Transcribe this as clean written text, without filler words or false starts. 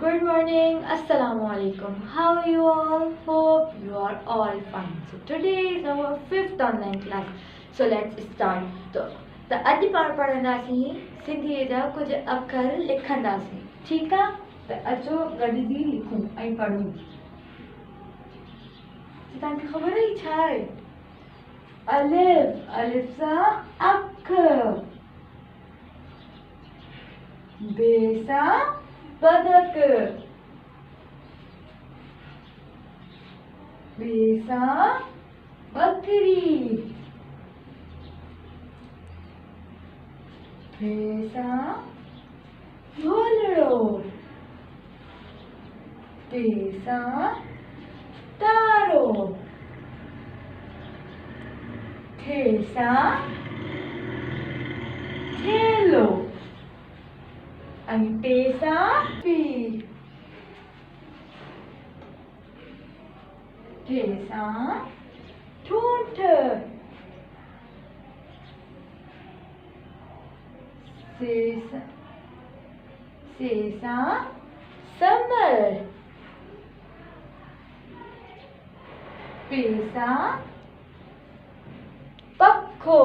Good morning, Assalamu alaikum. How are you all? Hope you are all fine. So today is our fifth online class. So let's start. तो अॼु पाण पढ़ंदासीं सिंधीअ जा कुझु अखर लिखंदासीं, ठीकु आहे? त अचो गॾिजी लिखूं ऐं पढ़ूं। तव्हांखे ख़बर ई छा आहे? अलिफ, अलिफ सां अख, बे सां बदक, बे सां बकरी, बे सां भोलड़ो, ते सां तारो, थे सां थेलो, ऐं टे सां पी, टे सां ठूंठ, से सां समर, पे सां पखो,